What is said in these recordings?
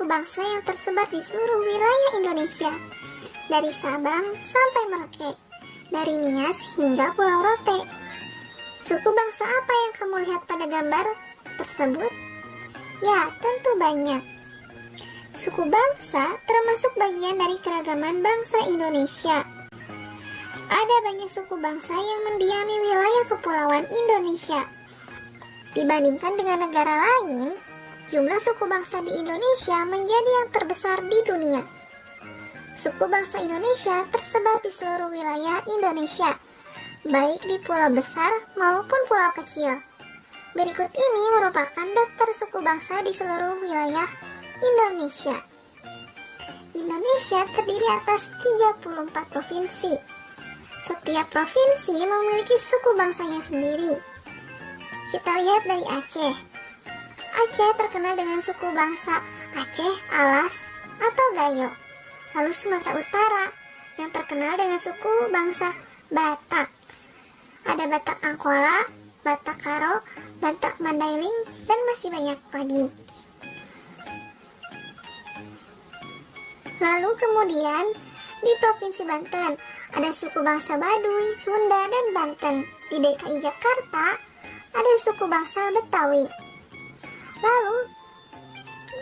bangsa yang tersebar di seluruh wilayah Indonesia, dari Sabang sampai Merauke, dari Nias hingga Pulau Rote. Suku bangsa apa yang kamu lihat pada gambar tersebut? Ya, tentu banyak. Suku bangsa termasuk bagian dari keragaman bangsa Indonesia. Ada banyak suku bangsa yang mendiami wilayah kepulauan Indonesia. Dibandingkan dengan negara lain, jumlah suku bangsa di Indonesia menjadi yang terbesar di dunia. Suku bangsa Indonesia tersebar di seluruh wilayah Indonesia, baik di pulau besar maupun pulau kecil. Berikut ini merupakan daftar suku bangsa di seluruh wilayah Indonesia. Indonesia terdiri atas 34 provinsi. Setiap provinsi memiliki suku bangsanya sendiri. Kita lihat dari Aceh. Aceh terkenal dengan suku bangsa Aceh, Alas, atau Gayo. Lalu Sumatera Utara yang terkenal dengan suku bangsa Batak. Ada Batak Angkola, Batak Karo, Batak Mandailing, dan masih banyak lagi. Lalu kemudian di Provinsi Banten ada suku bangsa Baduy, Sunda, dan Banten. Di DKI Jakarta ada suku bangsa Betawi. Lalu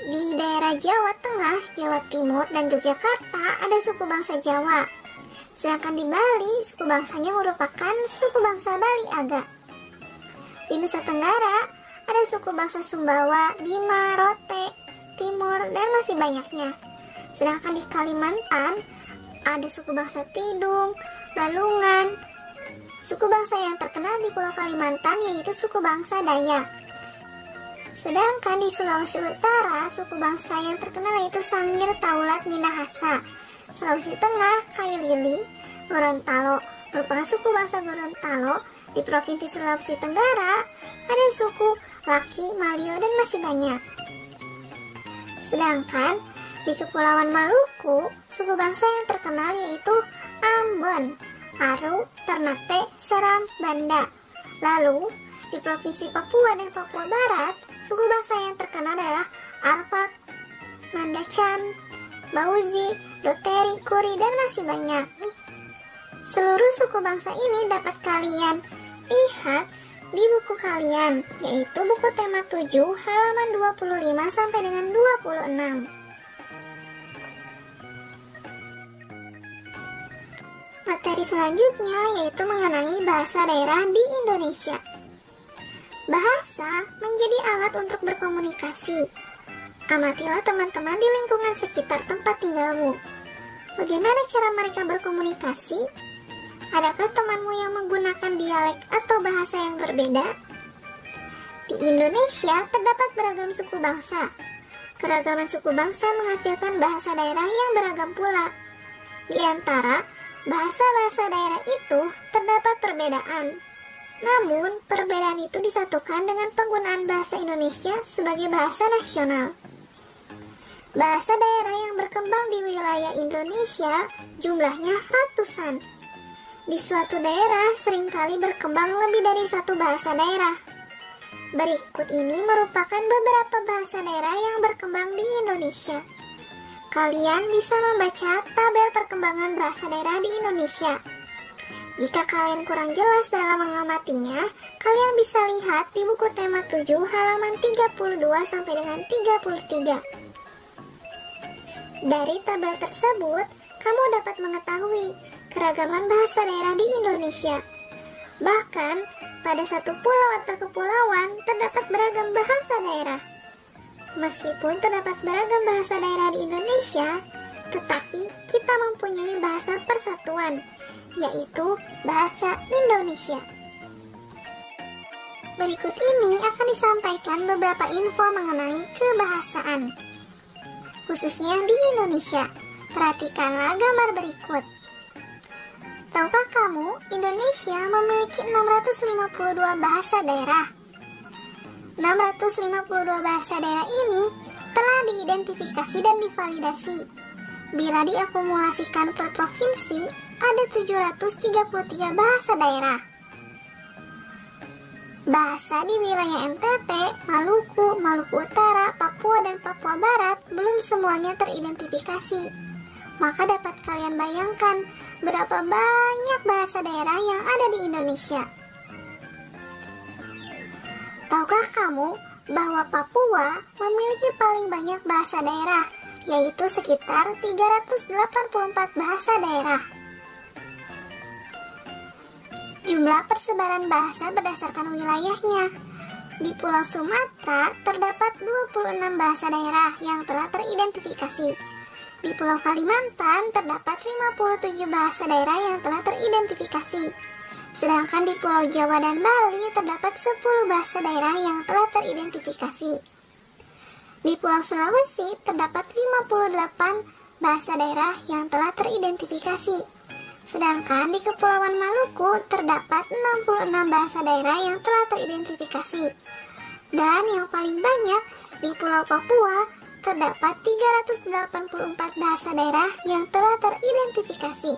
di daerah Jawa Tengah, Jawa Timur, dan Yogyakarta ada suku bangsa Jawa. Sedangkan di Bali, suku bangsanya merupakan suku bangsa Bali Aga. Di Nusa Tenggara ada suku bangsa Sumbawa, Bima, Rote, Timur, dan masih banyaknya. Sedangkan di Kalimantan ada suku bangsa Tidung, Balungan. Suku bangsa yang terkenal di Pulau Kalimantan yaitu suku bangsa Dayak. Sedangkan di Sulawesi Utara, suku bangsa yang terkenal yaitu Sangir, Taulat, Minahasa. Sulawesi Tengah, Kailili, Gorontalo merupakan suku bangsa Gorontalo. Di Provinsi Sulawesi Tenggara ada suku Laki, Malio, dan masih banyak. Sedangkan di Kepulauan Maluku, suku bangsa yang terkenal yaitu Ambon, Aru, Ternate, Seram, Banda. Lalu di Provinsi Papua dan Papua Barat, suku bangsa yang terkenal adalah Arfak, Mandacan, Bauzi, Doteri, Kuri, dan masih banyak. Seluruh suku bangsa ini dapat kalian lihat di buku kalian, yaitu buku tema 7 halaman 25 sampai dengan 26. Materi selanjutnya yaitu mengenai bahasa daerah di Indonesia. Bahasa menjadi alat untuk berkomunikasi. Amatilah teman-teman di lingkungan sekitar tempat tinggalmu. Bagaimana cara mereka berkomunikasi? Adakah temanmu yang menggunakan dialek atau bahasa yang berbeda? Di Indonesia terdapat beragam suku bangsa. Keragaman suku bangsa menghasilkan bahasa daerah yang beragam pula. Di antara bahasa-bahasa daerah itu terdapat perbedaan. Namun, perbedaan itu disatukan dengan penggunaan bahasa Indonesia sebagai bahasa nasional. Bahasa daerah yang berkembang di wilayah Indonesia jumlahnya ratusan. Di suatu daerah seringkali berkembang lebih dari satu bahasa daerah. Berikut ini merupakan beberapa bahasa daerah yang berkembang di Indonesia. Kalian bisa membaca tabel perkembangan bahasa daerah di Indonesia. Jika kalian kurang jelas dalam mengamatinya, kalian bisa lihat di buku tema 7 halaman 32 sampai dengan 33. Dari tabel tersebut, kamu dapat mengetahui keragaman bahasa daerah di Indonesia. Bahkan, pada satu pulau atau kepulauan terdapat beragam bahasa daerah. Meskipun terdapat beragam bahasa daerah di Indonesia, tetapi kita mempunyai bahasa persatuan, yaitu bahasa Indonesia. Berikut ini akan disampaikan beberapa info mengenai kebahasaan, khususnya di Indonesia. Perhatikanlah gambar berikut. Tahukah kamu, Indonesia memiliki 652 bahasa daerah. 652 bahasa daerah ini telah diidentifikasi dan divalidasi. Bila diakumulasikan per provinsi, ada 733 bahasa daerah. Bahasa di wilayah NTT, Maluku, Maluku Utara, Papua, dan Papua Barat belum semuanya teridentifikasi. Maka dapat kalian bayangkan berapa banyak bahasa daerah yang ada di Indonesia. Tahukah kamu bahwa Papua memiliki paling banyak bahasa daerah, yaitu sekitar 384 bahasa daerah. Jumlah persebaran bahasa berdasarkan wilayahnya. Di Pulau Sumatera terdapat 26 bahasa daerah yang telah teridentifikasi. Di Pulau Kalimantan terdapat 57 bahasa daerah yang telah teridentifikasi. Sedangkan di Pulau Jawa dan Bali terdapat 10 bahasa daerah yang telah teridentifikasi. Di Pulau Sulawesi terdapat 58 bahasa daerah yang telah teridentifikasi. Sedangkan di Kepulauan Maluku terdapat 66 bahasa daerah yang telah teridentifikasi. Dan yang paling banyak di Pulau Papua terdapat 384 bahasa daerah yang telah teridentifikasi.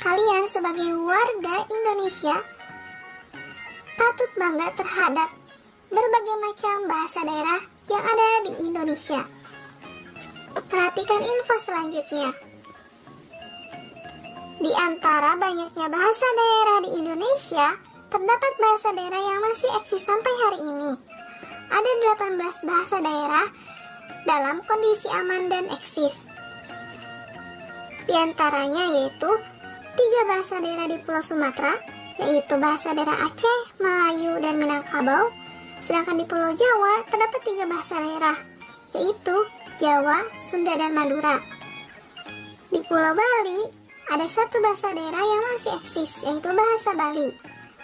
Kalian sebagai warga Indonesia patut bangga terhadap berbagai macam bahasa daerah yang ada di Indonesia. Perhatikan info selanjutnya. Di antara banyaknya bahasa daerah di Indonesia, terdapat bahasa daerah yang masih eksis sampai hari ini. Ada 18 bahasa daerah dalam kondisi aman dan eksis. Di antaranya yaitu 3 bahasa daerah di Pulau Sumatera, yaitu bahasa daerah Aceh, Melayu, dan Minangkabau. Sedangkan di Pulau Jawa terdapat 3 bahasa daerah, yaitu Jawa, Sunda, dan Madura. Di Pulau Bali ada 1 bahasa daerah yang masih eksis, yaitu bahasa Bali.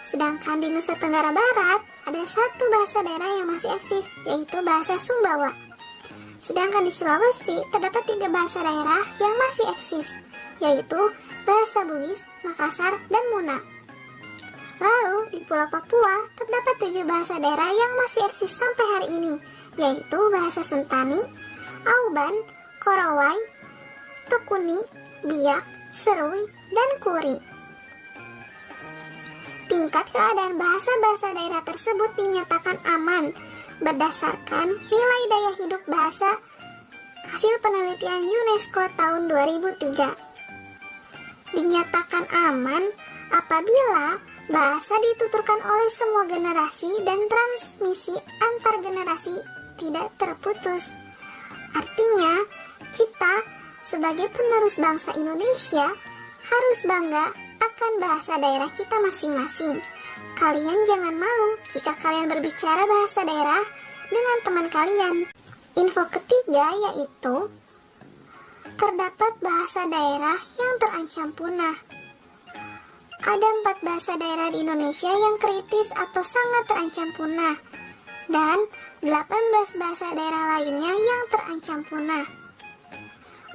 Sedangkan di Nusa Tenggara Barat ada 1 bahasa daerah yang masih eksis, yaitu bahasa Sumbawa. Sedangkan di Sulawesi terdapat 3 bahasa daerah yang masih eksis, yaitu bahasa Bugis, Makassar, dan Muna. Lalu di Pulau Papua terdapat 7 bahasa daerah yang masih eksis sampai hari ini, yaitu bahasa Sentani, Auban, Korowai, Tokuni, Biak, Serui, dan Kuri. Tingkat keadaan bahasa-bahasa daerah tersebut dinyatakan aman berdasarkan nilai daya hidup bahasa hasil penelitian UNESCO tahun 2003. Dinyatakan aman apabila bahasa dituturkan oleh semua generasi dan transmisi antar generasi tidak terputus. Artinya, kita sebagai penerus bangsa Indonesia harus bangga akan bahasa daerah kita masing-masing. Kalian jangan malu jika kalian berbicara bahasa daerah dengan teman kalian. Info ketiga yaitu terdapat bahasa daerah yang terancam punah. Ada 4 bahasa daerah di Indonesia yang kritis atau sangat terancam punah, dan 18 bahasa daerah lainnya yang terancam punah.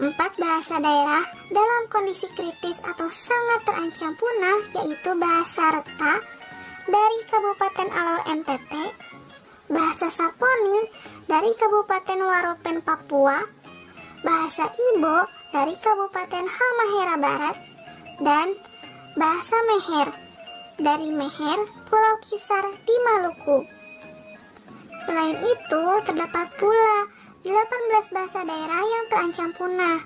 4 bahasa daerah dalam kondisi kritis atau sangat terancam punah yaitu bahasa Reta dari Kabupaten Alor NTT, bahasa Saponi dari Kabupaten Waropen Papua, bahasa Ibo dari Kabupaten Halmahera Barat, dan bahasa Meher dari Meher, Pulau Kisar di Maluku. Selain itu, terdapat pula 18 bahasa daerah yang terancam punah.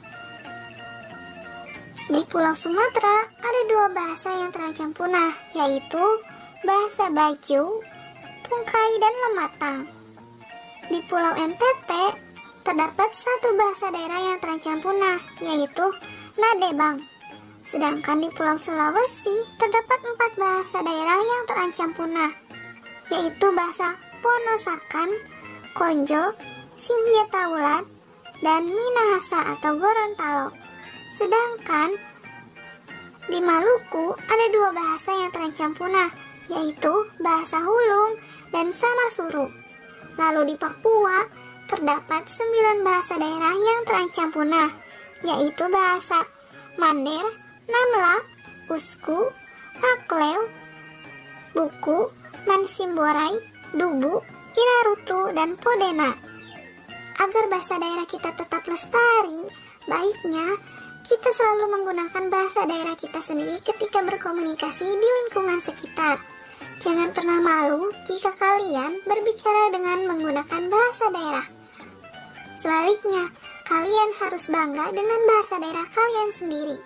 Di Pulau Sumatera ada 2 bahasa yang terancam punah, yaitu bahasa Baju, Tungkai, dan Lematang. Di Pulau NTT terdapat 1 bahasa daerah yang terancam punah, yaitu Nadebang. Sedangkan di Pulau Sulawesi terdapat 4 bahasa daerah yang terancam punah, yaitu bahasa Ponosakan, Konjo, Singhietaulan, dan Minahasa atau Gorontalo. Sedangkan di Maluku ada 2 bahasa yang terancam punah, yaitu bahasa Hulung dan Samasuru. Lalu di Papua terdapat 9 bahasa daerah yang terancam punah, yaitu bahasa Mander, Namla, Usku, Akleu, Buku, Mansimborai, Dubu, Irarutu, dan Podena. Agar bahasa daerah kita tetap lestari, baiknya kita selalu menggunakan bahasa daerah kita sendiri ketika berkomunikasi di lingkungan sekitar. Jangan pernah malu jika kalian berbicara dengan menggunakan bahasa daerah. Sebaliknya, kalian harus bangga dengan bahasa daerah kalian sendiri.